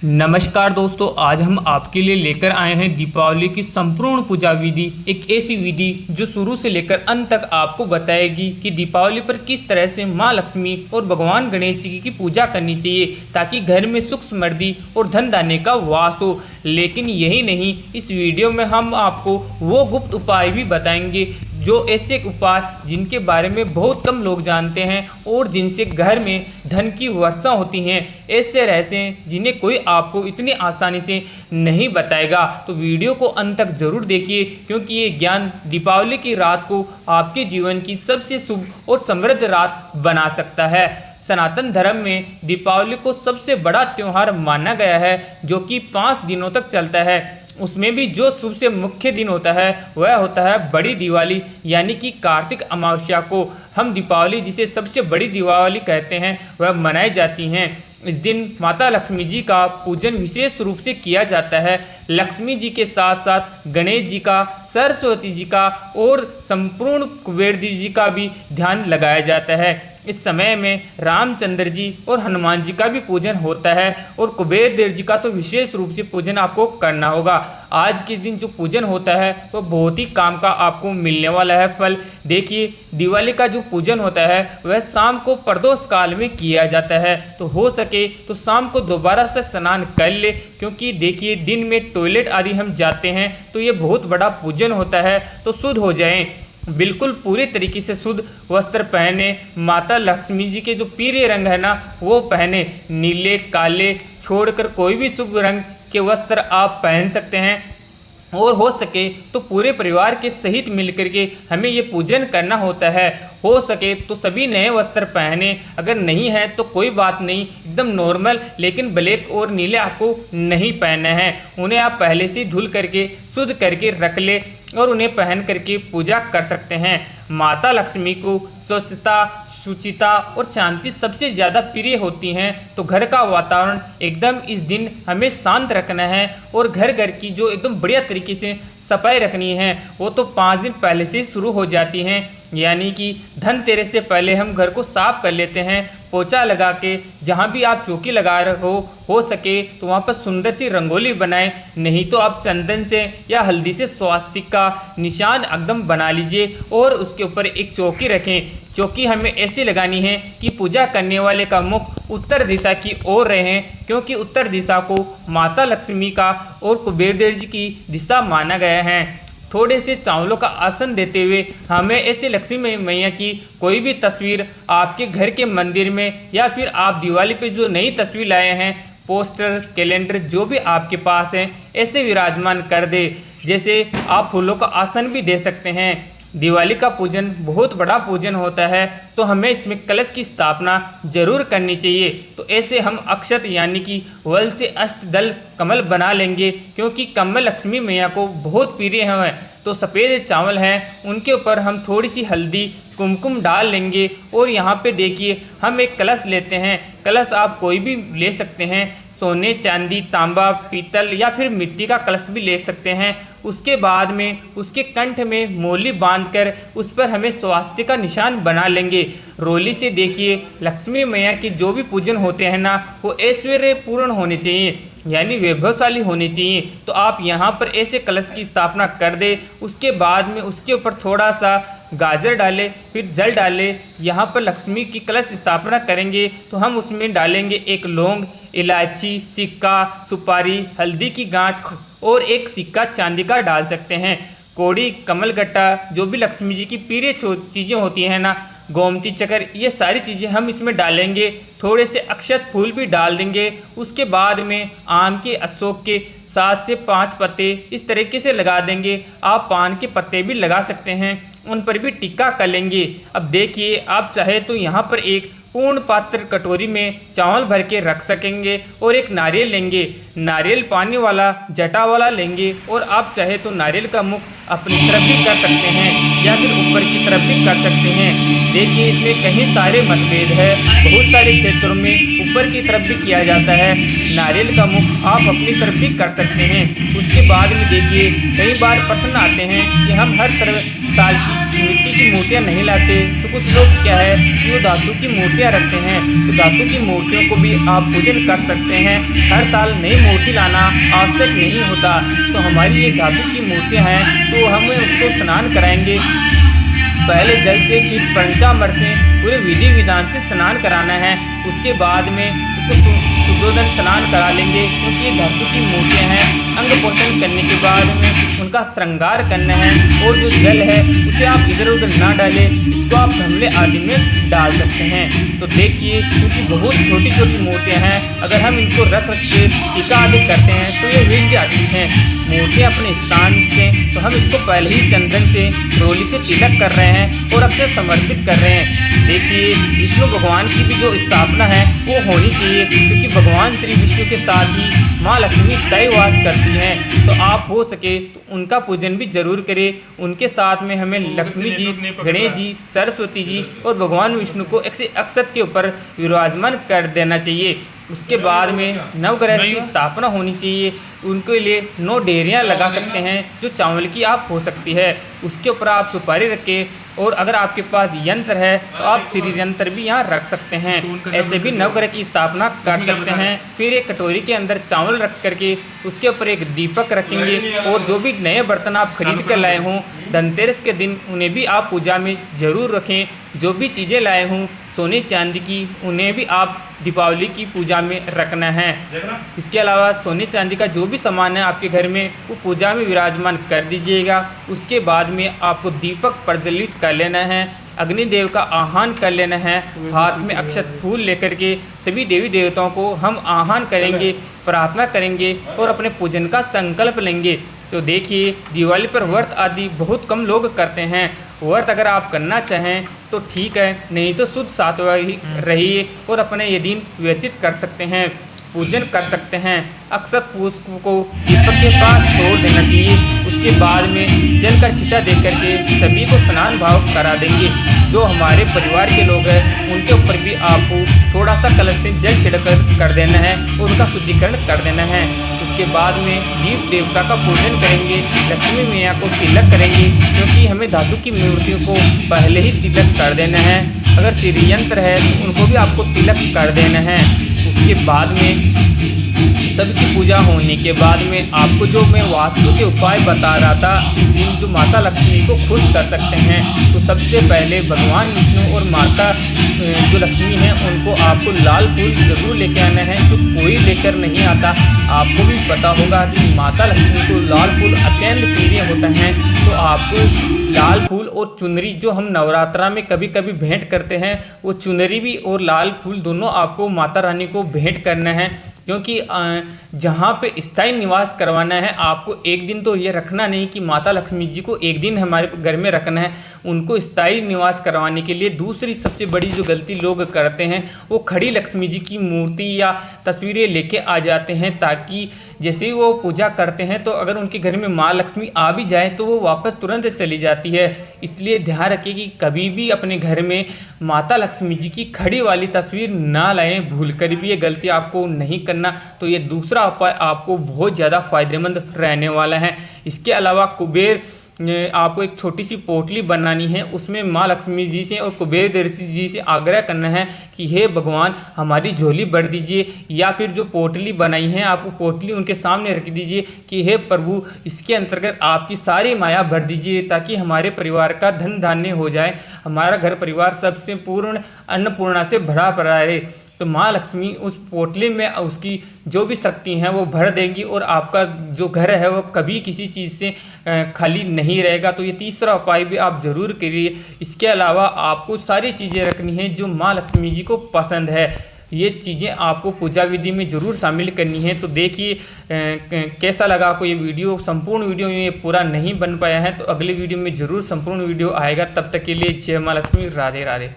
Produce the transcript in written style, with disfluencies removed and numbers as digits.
नमस्कार दोस्तों, आज हम आपके लिए लेकर आए हैं दीपावली की संपूर्ण पूजा विधि। एक ऐसी विधि जो शुरू से लेकर अंत तक आपको बताएगी कि दीपावली पर किस तरह से मां लक्ष्मी और भगवान गणेश जी की पूजा करनी चाहिए ताकि घर में सुख समृद्धि और धन धान्य का वास हो। लेकिन यही नहीं, इस वीडियो में हम आपको वो गुप्त उपाय भी बताएंगे जो ऐसे उपाय जिनके बारे में बहुत कम लोग जानते हैं और जिनसे घर में धन की वर्षा होती हैं। ऐसे रहस्य हैं जिन्हें कोई आपको इतनी आसानी से नहीं बताएगा। तो वीडियो को अंत तक जरूर देखिए, क्योंकि ये ज्ञान दीपावली की रात को आपके जीवन की सबसे शुभ और समृद्ध रात बना सकता है। सनातन धर्म में दीपावली को सबसे बड़ा त्योहार माना गया है, जो कि 5 दिनों तक चलता है। उसमें भी जो सबसे मुख्य दिन होता है वह होता है बड़ी दिवाली, यानी कि कार्तिक अमावस्या को हम दीपावली, जिसे सबसे बड़ी दिवाली कहते हैं, वह मनाई जाती हैं। इस दिन माता लक्ष्मी जी का पूजन विशेष रूप से किया जाता है। लक्ष्मी जी के साथ साथ गणेश जी का, सरस्वती जी का और संपूर्ण कुबेर जी का भी ध्यान लगाया जाता है। इस समय में रामचंद्र जी और हनुमान जी का भी पूजन होता है और कुबेर देव जी का तो विशेष रूप से पूजन आपको करना होगा। आज के दिन जो पूजन होता है वो बहुत ही काम का आपको मिलने वाला है फल। देखिए, दिवाली का जो पूजन होता है वह शाम को प्रदोष काल में किया जाता है, तो हो सके तो शाम को दोबारा से स्नान कर ले, क्योंकि देखिए दिन में टॉयलेट आदि हम जाते हैं तो ये बहुत बड़ा पूजन होता है। तो शुद्ध हो जाएं, बिल्कुल पूरे तरीके से शुद्ध वस्त्र पहने। माता लक्ष्मी जी के जो पीले रंग है ना वो पहने, नीले काले छोड़कर कोई भी शुभ रंग के वस्त्र आप पहन सकते हैं। और हो सके तो पूरे परिवार के सहित मिलकर के हमें ये पूजन करना होता है। हो सके तो सभी नए वस्त्र पहने, अगर नहीं है तो कोई बात नहीं, एकदम नॉर्मल, लेकिन ब्लैक और नीले आपको नहीं पहनने हैं। उन्हें आप पहले से धुल करके शुद्ध करके रख ले और उन्हें पहन करके पूजा कर सकते हैं। माता लक्ष्मी को स्वच्छता, शुचिता और शांति सबसे ज़्यादा प्रिय होती हैं, तो घर का वातावरण एकदम इस दिन हमें शांत रखना है और घर की जो एकदम बढ़िया तरीके से सफाई रखनी है वो तो 5 दिन पहले से शुरू हो जाती हैं। यानी कि धनतेरस से पहले हम घर को साफ कर लेते हैं, पोछा लगा के। जहाँ भी आप चौकी लगा रहे हो सके तो वहाँ पर सुंदर सी रंगोली बनाएं, नहीं तो आप चंदन से या हल्दी से स्वास्तिक का निशान एकदम बना लीजिए और उसके ऊपर एक चौकी रखें। चौकी हमें ऐसी लगानी है कि पूजा करने वाले का मुख उत्तर दिशा की ओर रहे, क्योंकि उत्तर दिशा को माता लक्ष्मी का और कुबेर देव जी की दिशा माना गया है। थोड़े से चावलों का आसन देते हुए हमें ऐसे लक्ष्मी मैया की कोई भी तस्वीर आपके घर के मंदिर में, या फिर आप दिवाली पे जो नई तस्वीर लाए हैं, पोस्टर, कैलेंडर, जो भी आपके पास है, ऐसे विराजमान कर दे। जैसे आप फूलों का आसन भी दे सकते हैं। दिवाली का पूजन बहुत बड़ा पूजन होता है, तो हमें इसमें कलश की स्थापना जरूर करनी चाहिए। तो ऐसे हम अक्षत यानी कि वल से अष्टदल कमल बना लेंगे, क्योंकि कमल लक्ष्मी मैया को बहुत प्रिय हैं। तो सफ़ेद चावल हैं उनके ऊपर हम थोड़ी सी हल्दी कुमकुम डाल लेंगे और यहाँ पे देखिए हम एक कलश लेते हैं। कलश आप कोई भी ले सकते हैं, सोने, चांदी, तांबा, पीतल या फिर मिट्टी का कलश भी ले सकते हैं। उसके बाद में उसके कंठ में मोली बांधकर उस पर हमें स्वास्तिक का निशान बना लेंगे। रोली से देखिए लक्ष्मी मैया के जो भी पूजन होते हैं ना वो ऐश्वर्य पूर्ण होने चाहिए, यानी वैभवशाली होने चाहिए। तो आप यहाँ पर ऐसे कलश की स्थापना कर दे। उसके बाद में उसके ऊपर थोड़ा सा गाजर डाले, फिर जल डाले। यहाँ पर लक्ष्मी की कलश स्थापना करेंगे तो हम उसमें डालेंगे एक लौंग, इलायची, सिक्का, सुपारी, हल्दी की गांठ और एक सिक्का चांदी का डाल सकते हैं। कोड़ी, कमलगट्टा, जो भी लक्ष्मी जी की प्रिय चीज़ें होती हैं ना, गोमती चक्र, ये सारी चीज़ें हम इसमें डालेंगे। थोड़े से अक्षत फूल भी डाल देंगे। उसके बाद में आम के, अशोक के 7 से 5 पत्ते इस तरीके से लगा देंगे। आप पान के पत्ते भी लगा सकते हैं, उन पर भी टिक्का कर लेंगे। अब देखिए, आप चाहे तो यहाँ पर एक पूर्ण पात्र कटोरी में चावल भर के रख सकेंगे और एक नारियल लेंगे। नारियल पानी वाला, जटा वाला लेंगे और आप चाहे तो नारियल का मुख अपनी तरफ भी कर सकते हैं या फिर ऊपर की तरफ भी कर सकते हैं। देखिए, इसमें कहीं सारे मतभेद है, बहुत सारे क्षेत्रों में ऊपर की तरफ भी किया जाता है। नारियल का मुख आप अपनी तरफ भी कर सकते हैं। उसके बाद में देखिए, कई बार प्रश्न आते हैं कि हम हर साल की मिट्टी की मूर्तियाँ नहीं लाते तो कुछ लोग क्या है कि वो धातु की मूर्तियाँ रखते हैं। तो धातु की मूर्तियों को भी आप पूजन कर सकते हैं। हर साल नई मूर्ति लाना आवश्यक नहीं होता। तो हमारी ये धातु की मूर्तियाँ हैं तो हमें उसको स्नान कराएंगे पहले जल से, फिर पंचामृत से पूरे विधि विधान से स्नान कराना है। उसके बाद में उसको शुद्धोदन स्नान करा लेंगे, क्योंकि ये धातु की मूर्तियाँ हैं। अंग पोषण करने के बाद में उनका श्रृंगार करना है। और जो जल है उसे आप इधर उधर ना डालें, इसको आप गमले आदि में डाल सकते हैं। तो देखिए, क्योंकि बहुत छोटी छोटी मूर्तियाँ हैं, अगर हम इनको रख के टीका आदि करते हैं तो ये हिल जाती हैं मूर्तियाँ अपने स्थान से। तो हम इसको पहले ही चंदन से, रोली से तिलक कर रहे हैं और अक्षर समर्पित कर रहे हैं। देखिए, विष्णु भगवान की भी जो स्थापना है वो होनी चाहिए, क्योंकि भगवान श्री विष्णु के साथ ही माँ लक्ष्मी स्थायी वास करती हैं। तो आप हो सके तो उनका पूजन भी जरूर करें। उनके साथ में हमें लक्ष्मी जी, गणेश जी, सरस्वती जी और भगवान विष्णु को एक अक्षत के ऊपर विराजमान कर देना चाहिए। उसके बाद में नवग्रह की स्थापना होनी चाहिए। उनके लिए 9 डेरियाँ लगा सकते हैं जो चावल की आप हो सकती है। उसके ऊपर आप सुपारी रखें, और अगर आपके पास यंत्र है तो आप श्री यंत्र भी यहाँ रख सकते हैं। ऐसे भी नवग्रह की स्थापना कर सकते हैं। फिर एक कटोरी के अंदर चावल रख करके उसके ऊपर एक दीपक रखेंगे, और जो भी नए बर्तन आप खरीद कर लाए हों धनतेरस के दिन उन्हें भी आप पूजा में ज़रूर रखें। जो भी चीज़ें लाए हों सोने चांदी की, उन्हें भी आप दीपावली की पूजा में रखना है। इसके अलावा सोने चांदी का जो भी सामान है आपके घर में वो पूजा में विराजमान कर दीजिएगा। उसके बाद में आपको दीपक प्रज्वलित कर लेना है, अग्निदेव का आह्वान कर लेना है। हाथ में अक्षत फूल लेकर के सभी देवी देवताओं को हम आह्वान करेंगे, प्रार्थना करेंगे और अपने पूजन का संकल्प लेंगे। तो देखिए, दिवाली पर व्रत आदि बहुत कम लोग करते हैं। व्रत अगर आप करना चाहें तो ठीक है, नहीं तो शुद्ध सात्विक रहिए और अपने ये दिन व्यतीत कर सकते हैं, पूजन कर सकते हैं। अक्षत पुष्प को दीपक के पास छोड़ देना चाहिए। उसके बाद में जल का छींटा दे करके सभी को स्नान भाव करा देंगे। जो हमारे परिवार के लोग हैं उनके ऊपर भी आपको थोड़ा सा कलश से जल छिड़क कर देना है और उनका शुद्धिकरण कर देना है। उसके बाद में दीप देवता का पूजन करेंगे, लक्ष्मी मैया को तिलक करेंगे, क्योंकि हमें धातु की मूर्तियों को पहले ही तिलक कर देना है। अगर श्री यंत्र है तो उनको भी आपको तिलक कर देना है। उसके बाद में सबकी पूजा होने के बाद में आपको जो मैं वास्तु के उपाय बता रहा था, जिन जो माता लक्ष्मी को खुश कर सकते हैं, तो सबसे पहले भगवान विष्णु और माता जो लक्ष्मी हैं उनको आपको लाल फूल जरूर लेके आना है, जो कोई लेकर नहीं आता। आपको भी पता होगा कि माता लक्ष्मी को लाल फूल अत्यंत प्रिय होता है। तो आपको लाल फूल और चुनरी, जो हम नवरात्रा में कभी कभी भेंट करते हैं, वो चुनरी भी और लाल फूल दोनों आपको माता रानी को भेंट करना है। क्योंकि जहाँ पे स्थायी निवास करवाना है, आपको एक दिन तो ये रखना नहीं कि माता लक्ष्मी जी को एक दिन हमारे घर में रखना है। उनको स्थायी निवास करवाने के लिए दूसरी सबसे बड़ी जो गलती लोग करते हैं, वो खड़ी लक्ष्मी जी की मूर्ति या तस्वीरें लेके आ जाते हैं, ताकि जैसे ही वो पूजा करते हैं तो अगर उनके घर में माँ लक्ष्मी आ भी जाए तो वो वापस तुरंत चली जाती है। इसलिए ध्यान रखें कि कभी भी अपने घर में माता लक्ष्मी जी की खड़ी वाली तस्वीर ना लाएं। भूल कर भी ये गलती आपको नहीं करना। तो ये दूसरा उपाय आपको बहुत ज़्यादा फायदेमंद रहने वाला है। इसके अलावा कुबेर आपको एक छोटी सी पोटली बनानी है, उसमें माँ लक्ष्मी जी से और कुबेर जी से आग्रह करना है कि हे भगवान हमारी झोली भर दीजिए, या फिर जो पोटली बनाई है आप वो पोटली उनके सामने रख दीजिए कि हे प्रभु इसके अंतर्गत आपकी सारी माया भर दीजिए, ताकि हमारे परिवार का धन धान्य हो जाए, हमारा घर परिवार सबसे पूर्ण अन्नपूर्णा से भरा पड़ा रहे। तो माँ लक्ष्मी उस पोटली में उसकी जो भी शक्ति हैं वो भर देंगी और आपका जो घर है वो कभी किसी चीज़ से खाली नहीं रहेगा। तो ये तीसरा उपाय भी आप ज़रूर करिए। इसके अलावा आपको सारी चीज़ें रखनी है जो माँ लक्ष्मी जी को पसंद है। ये चीज़ें आपको पूजा विधि में ज़रूर शामिल करनी है। तो देखिए कैसा लगा आपको ये वीडियो। संपूर्ण वीडियो में ये पूरा नहीं बन पाया है, तो अगले वीडियो में ज़रूर संपूर्ण वीडियो आएगा। तब तक के लिए जय माँ लक्ष्मी, राधे राधे।